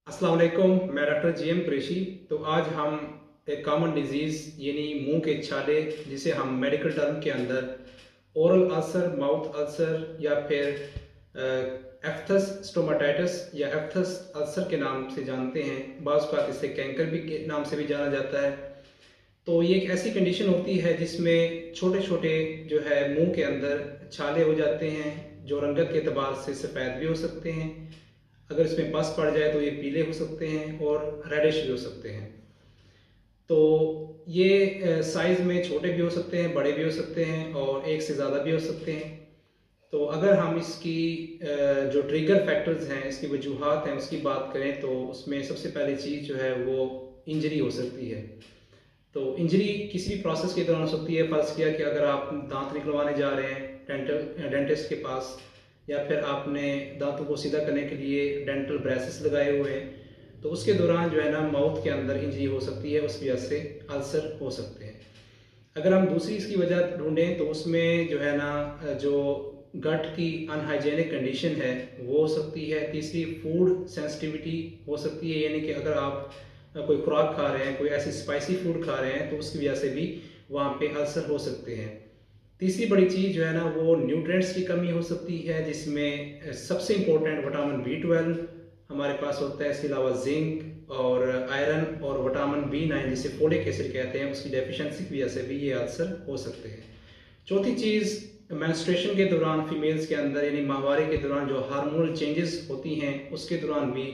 अस्सलाम वालेकुम, मैं डॉक्टर जीएम कुरैशी। तो आज हम एक कॉमन डिजीज़ यानी मुंह के छाले, जिसे हम मेडिकल टर्म के अंदर ओरल अल्सर, माउथ अल्सर या फिर एफ्थस स्टोमाटाइटिस या एफ्थस अल्सर के नाम से जानते हैं। बाज़ औक़ात इसे कैंकर भी के नाम से भी जाना जाता है। तो ये एक ऐसी कंडीशन होती है जिसमें छोटे छोटे जो है मुंह के अंदर छाले हो जाते हैं, जो रंगत के एतबार से सफ़ेद भी हो सकते हैं। अगर इसमें पस पड़ जाए तो ये पीले हो सकते हैं और रेडिश भी हो सकते हैं। तो ये साइज़ में छोटे भी हो सकते हैं, बड़े भी हो सकते हैं और एक से ज़्यादा भी हो सकते हैं। तो अगर हम इसकी जो ट्रिगर फैक्टर्स हैं, इसकी वजूहात हैं, उसकी बात करें तो उसमें सबसे पहली चीज़ जो है वो इंजरी हो सकती है। तो इंजरी किसी भी प्रोसेस के दौरान हो सकती है। फ़र्ज़ किया कि अगर आप दांत निकलवाने जा रहे हैं डेंटिस्ट के पास, या फिर आपने दांतों को सीधा करने के लिए डेंटल ब्रेसेस लगाए हुए हैं, तो उसके दौरान जो है ना माउथ के अंदर इंजरी हो सकती है, उस वजह से अल्सर हो सकते हैं। अगर हम दूसरी इसकी वजह ढूंढें तो उसमें जो है ना जो गट की अनहाइजेनिक कंडीशन है वो हो सकती है। तीसरी फूड सेंसिटिविटी हो सकती है, यानी कि अगर आप कोई खुराक खा रहे हैं, कोई ऐसी स्पाइसी फूड खा रहे हैं, तो उसकी वजह से भी वहाँ पे अल्सर हो सकते हैं। तीसरी बड़ी चीज़ जो है ना वो न्यूट्रिएंट्स की कमी हो सकती है, जिसमें सबसे इम्पोर्टेंट विटामिन B12 हमारे पास होता है। इसके अलावा जिंक और आयरन और विटामिन B9 जिसे फोलिक एसिड कहते हैं, उसकी डेफिशिएंसी की वजह से भी ये अल्सर हो सकते हैं। चौथी चीज़, मेंस्ट्रुएशन के दौरान फीमेल्स के अंदर यानी माहवारी के दौरान जो हार्मोनल चेंजेस होती हैं, उसके दौरान भी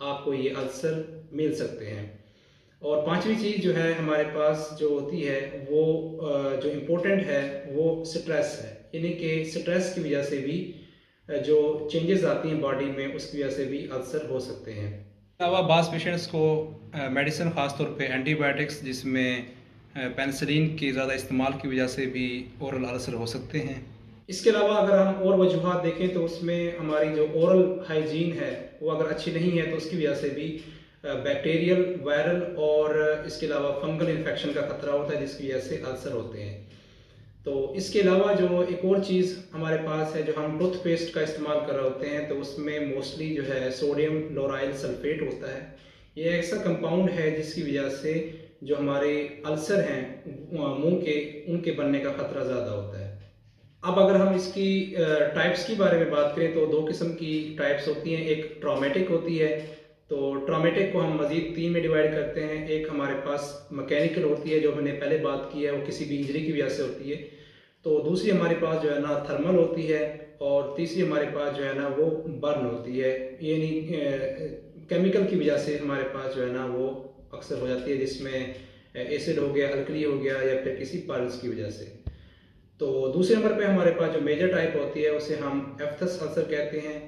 आपको ये अल्सर मिल सकते हैं। और पांचवी चीज़ जो है हमारे पास जो होती है वो जो इम्पोर्टेंट है वो स्ट्रेस है, यानी कि स्ट्रेस की वजह से भी जो चेंजेस आती हैं बॉडी में, उसकी वजह से भी अल्सर हो सकते हैं। अलावा बास पेशेंट्स को मेडिसिन ख़ास तौर पे एंटीबायोटिक्स, जिसमें पेनिसिलिन के ज़्यादा इस्तेमाल की वजह से भी ओरल अल्सर हो सकते हैं। इसके अलावा अगर हम और वजूहात देखें तो उसमें हमारी जो ओरल हाइजीन है वो अगर अच्छी नहीं है, तो उसकी वजह से भी बैक्टीरियल, वायरल और इसके अलावा फंगल इन्फेक्शन का खतरा होता है, जिसकी वजह से अल्सर होते हैं। तो इसके अलावा जो एक और चीज़ हमारे पास है, जो हम टूथपेस्ट का इस्तेमाल कर रहे होते हैं, तो उसमें मोस्टली जो है सोडियम लोराइल सल्फेट होता है। ये ऐसा कंपाउंड है जिसकी वजह से जो हमारे अल्सर हैं मुंह के, उनके बनने का खतरा ज़्यादा होता है। अब अगर हम इसकी टाइप्स की बारे में बात करें तो दो किस्म की टाइप्स होती हैं। एक ट्रॉमेटिक होती है, तो ट्रॉमेटिक को हम मज़ीद 3 में डिवाइड करते हैं। एक हमारे पास मैकेनिकल होती है, जो हमने पहले बात की है, वो किसी भी इंजरी की वजह से होती है। तो दूसरी हमारे पास जो है ना थर्मल होती है, और तीसरी हमारे पास जो है ना वो बर्न होती है, यानी केमिकल की वजह से हमारे पास जो है ना वो अक्सर हो जाती है, जिसमें एसिड हो गया, अल्कली हो गया, या फिर किसी पार्ल्स की वजह से। तो दूसरे नंबर पे हमारे पास जो मेजर टाइप होती है उसे हम एफ्थस अल्सर कहते हैं।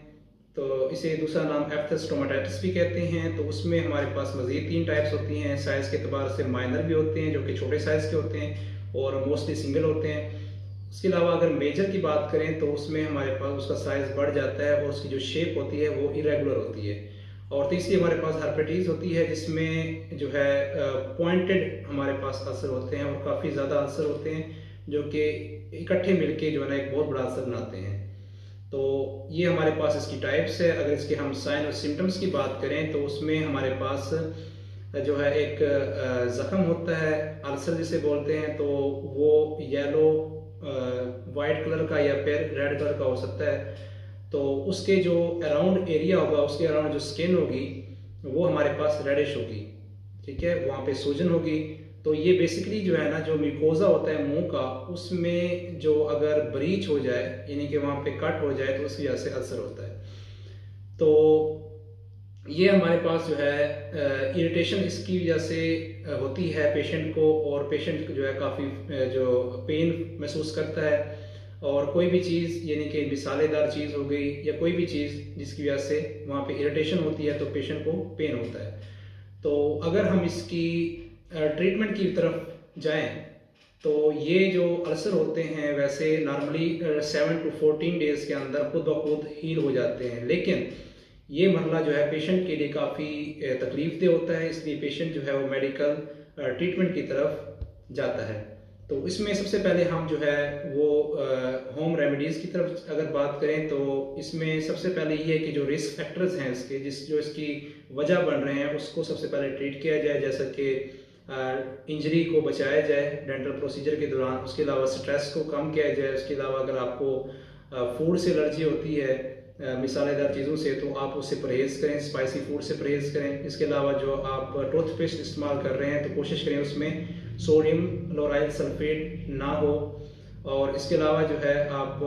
तो इसे दूसरा नाम एफ्थस स्टोमाटाइटिस भी कहते हैं। तो उसमें हमारे पास मज़ीद 3 टाइप्स होती हैं। साइज़ के अतबार से माइनर भी होते हैं, जो कि छोटे साइज़ के होते हैं, और मोस्टली सिंगल होते हैं। उसके अलावा अगर मेजर की बात करें तो उसमें हमारे पास उसका साइज़ बढ़ जाता है और उसकी जो शेप होती है वो इरेगुलर होती है। और तीसरी हमारे पास हर्पेटीज़ होती है, जिसमें जो है पॉइंटेड हमारे पास अल्सर होते हैं, और काफ़ी ज़्यादा अल्सर होते हैं, जो कि इकट्ठे मिलके जो है ना एक बहुत बड़ा असर बनाते हैं। तो ये हमारे पास इसकी टाइप्स है। अगर इसके हम साइन और सिम्टम्स की बात करें तो उसमें हमारे पास जो है एक ज़ख़म होता है, अल्सर जिसे बोलते हैं, तो वो येलो, वाइट कलर का या फिर रेड कलर का हो सकता है। तो उसके जो अराउंड एरिया होगा, उसके अराउंड जो स्किन होगी, वो हमारे पास रेडिश होगी। ठीक है, वहाँ पे सूजन होगी। तो ये बेसिकली जो है ना जो म्यूकोज़ा होता है मुंह का, उसमें जो अगर ब्रीच हो जाए, यानी कि वहाँ पे कट हो जाए, तो उसकी वजह से अल्सर होता है। तो ये हमारे पास जो है इरिटेशन इसकी वजह से होती है पेशेंट को, और पेशेंट जो है काफ़ी जो पेन महसूस करता है। और कोई भी चीज़, यानी कि मिसालेदार चीज़ हो गई या कोई भी चीज़ जिसकी वजह से वहाँ पे इरिटेशन होती है, तो पेशेंट को पेन होता है। तो अगर हम इसकी ट्रीटमेंट की तरफ जाएं तो ये जो अल्सर होते हैं वैसे नॉर्मली 7 to 14 डेज़ के अंदर खुद ब खुद हील हो जाते हैं, लेकिन ये मरला जो है पेशेंट के लिए काफ़ी तकलीफ दे होता है। इसलिए पेशेंट जो है वो मेडिकल ट्रीटमेंट की तरफ जाता है। तो इसमें सबसे पहले हम जो है वो होम रेमेडीज़ की तरफ अगर बात करें तो इसमें सबसे पहले ये है कि जो रिस्क फैक्टर्स हैं इसके जो इसकी वजह बन रहे हैं उसको सबसे पहले ट्रीट किया जाए, जैसा कि इंजरी को बचाया जाए डेंटल प्रोसीजर के दौरान। उसके अलावा स्ट्रेस को कम किया जाए। उसके अलावा अगर आपको फूड से एलर्जी होती है, मिसालेदार चीज़ों से, तो आप उससे परहेज़ करें, स्पाइसी फूड से परहेज़ करें। इसके अलावा जो आप टूथपेस्ट इस्तेमाल कर रहे हैं तो कोशिश करें उसमें सोडियम लोराइल सल्फेट ना हो। और इसके अलावा जो है आप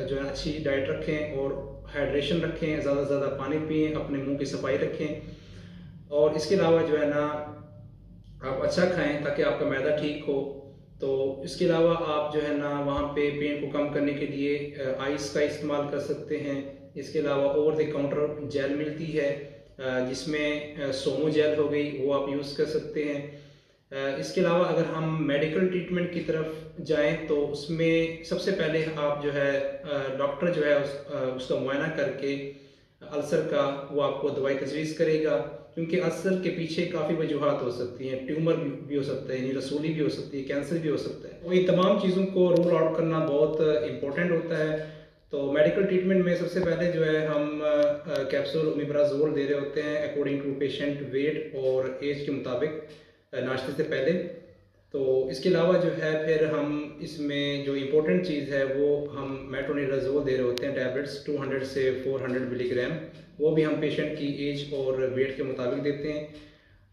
जो है अच्छी डाइट रखें और हाइड्रेशन रखें, ज़्यादा से ज़्यादा पानी पिएं, अपने मुंह की सफाई रखें। और इसके अलावा जो है ना आप अच्छा खाएं ताकि आपका मैदा ठीक हो। तो इसके अलावा आप जो है ना वहाँ पे पेन को कम करने के लिए आइस का इस्तेमाल कर सकते हैं। इसके अलावा ओवर द काउंटर जेल मिलती है जिसमें सोमो जेल हो गई, वो आप यूज़ कर सकते हैं। इसके अलावा अगर हम मेडिकल ट्रीटमेंट की तरफ जाएं तो उसमें सबसे पहले आप जो है डॉक्टर जो है उसका मुआयना करके अल्सर का वो आपको दवाई तजवीज़ करेगा, क्योंकि अल्सर के पीछे काफ़ी वजूहात हो सकती हैं। ट्यूमर भी हो सकता है, यानी रसूली भी हो सकती है, कैंसर भी हो सकता है। तो इन तमाम चीज़ों को रूल आउट करना बहुत इंपॉर्टेंट होता है। तो मेडिकल ट्रीटमेंट में सबसे पहले जो है हम कैप्सूल ओमेप्राजोल दे रहे होते हैं अकॉर्डिंग टू पेशेंट वेट और एज के मुताबिक नाश्ते से पहले। तो इसके अलावा जो है फिर हम इसमें जो इम्पोर्टेंट चीज़ है वो हम मेट्रोनिडाजोल दे रहे होते हैं टैबलेट्स 200 से 400 मिलीग्राम। वो भी हम पेशेंट की एज और वेट के मुताबिक देते हैं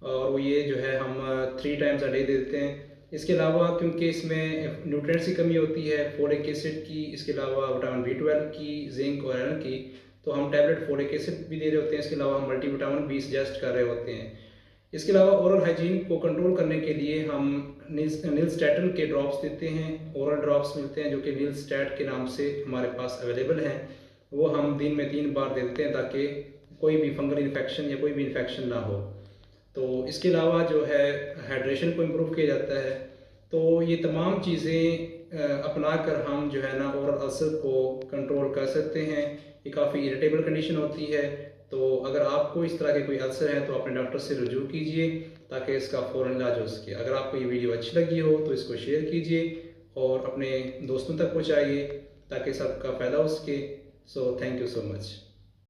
और वो ये जो है हम 3 टाइम्स अ डे देते हैं। इसके अलावा क्योंकि इसमें न्यूट्रिएंट्स की कमी होती है, फोलिक एसिड की, इसके अलावा विटामिन B12 की, जिंक और आयरन की, तो हम टैबलेट फोलिक एसिड भी दे रहे होते हैं। इसके अलावा हम मल्टीविटामिन भी सजेस्ट कर रहे होते हैं। इसके अलावा ओरल हाइजीन को कंट्रोल करने के लिए हम नीलस्टैटिन के ड्रॉप्स देते हैं। ओरल ड्रॉप्स मिलते हैं जो कि नीलस्टैट के नाम से हमारे पास अवेलेबल हैं। वो हम दिन में 3 बार देते हैं ताकि कोई भी फंगल इन्फेक्शन या कोई भी इन्फेक्शन ना हो। तो इसके अलावा जो है हाइड्रेशन को इम्प्रूव किया जाता है। तो ये तमाम चीज़ें अपना कर हम जो है ना ओरल अल्सर को कंट्रोल कर सकते हैं। ये काफ़ी इरिटेबल कंडीशन होती है। तो अगर आपको इस तरह के कोई अल्सर है तो अपने डॉक्टर से रजू कीजिए ताकि इसका फ़ौरन इलाज हो सके। अगर आपको ये वीडियो अच्छी लगी हो तो इसको शेयर कीजिए और अपने दोस्तों तक पहुँचाइए ताकि सबका फ़ायदा हो सके। So thank you so much.